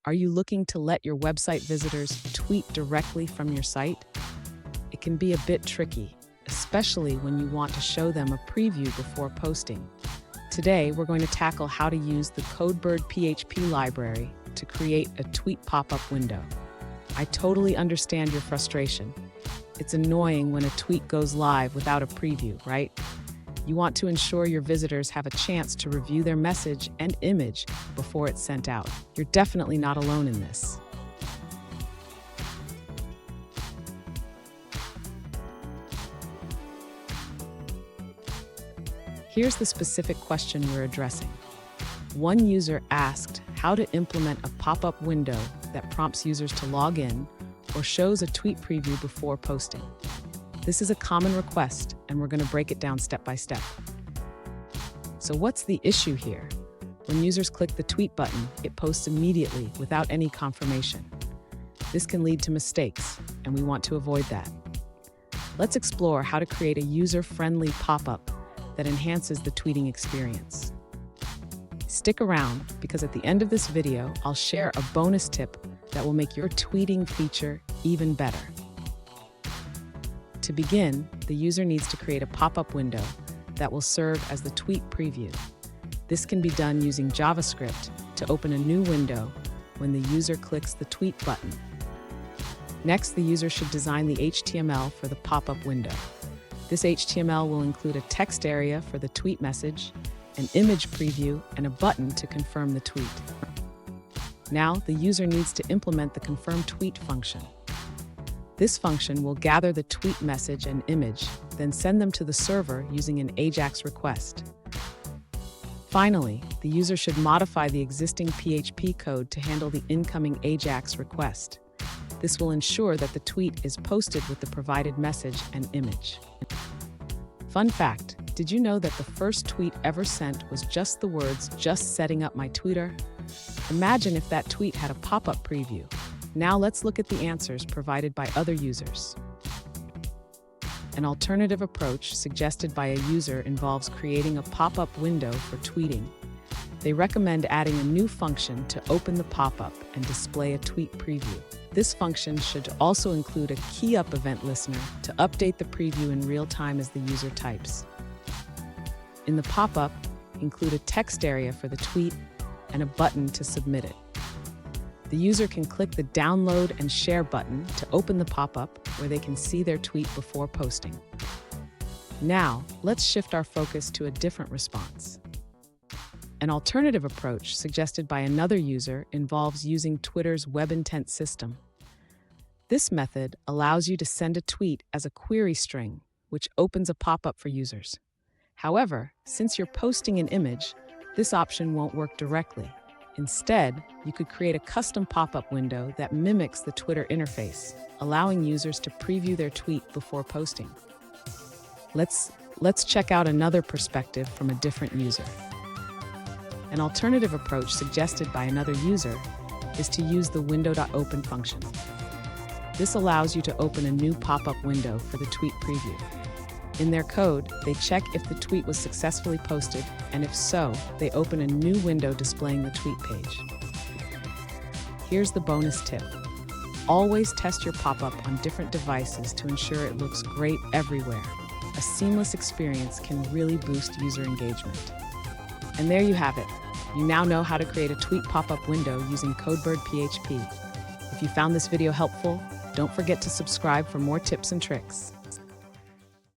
Are you looking to let your website visitors tweet directly from your site? It can be a bit tricky, especially when you want to show them a preview before posting. Today, we're going to tackle how to use the Codebird PHP library to create a tweet pop-up window. I totally understand your frustration. It's annoying when a tweet goes live without a preview, right? You want to ensure your visitors have a chance to review their message and image before it's sent out. You're definitely not alone in this. Here's the specific question we're addressing. One user asked how to implement a pop-up window that prompts users to log in or shows a tweet preview before posting. This is a common request, and we're going to break it down step by step. So what's the issue here? When users click the tweet button, it posts immediately without any confirmation. This can lead to mistakes, and we want to avoid that. Let's explore how to create a user-friendly pop-up that enhances the tweeting experience. Stick around, because at the end of this video, I'll share a bonus tip that will make your tweeting feature even better. To begin, the user needs to create a pop-up window that will serve as the tweet preview. This can be done using JavaScript to open a new window when the user clicks the tweet button. Next, the user should design the HTML for the pop-up window. This HTML will include a text area for the tweet message, an image preview, and a button to confirm the tweet. Now, the user needs to implement the confirm tweet function. This function will gather the tweet message and image, then send them to the server using an AJAX request. Finally, the user should modify the existing PHP code to handle the incoming AJAX request. This will ensure that the tweet is posted with the provided message and image. Fun fact, did you know that the first tweet ever sent was just the words, "Just setting up my Twitter"? Imagine if that tweet had a pop-up preview. Now let's look at the answers provided by other users. An alternative approach suggested by a user involves creating a pop-up window for tweeting. They recommend adding a new function to open the pop-up and display a tweet preview. This function should also include a key-up event listener to update the preview in real time as the user types. In the pop-up, include a text area for the tweet and a button to submit it. The user can click the download and share button to open the pop-up where they can see their tweet before posting. Now, let's shift our focus to a different response. An alternative approach suggested by another user involves using Twitter's web intent system. This method allows you to send a tweet as a query string, which opens a pop-up for users. However, since you're posting an image, this option won't work directly. Instead, you could create a custom pop-up window that mimics the Twitter interface, allowing users to preview their tweet before posting. Let's check out another perspective from a different user. An alternative approach suggested by another user is to use the window.open function. This allows you to open a new pop-up window for the tweet preview. In their code, they check if the tweet was successfully posted, and if so, they open a new window displaying the tweet page. Here's the bonus tip. Always test your pop-up on different devices to ensure it looks great everywhere. A seamless experience can really boost user engagement. And there you have it. You now know how to create a tweet pop-up window using Codebird PHP. If you found this video helpful, don't forget to subscribe for more tips and tricks.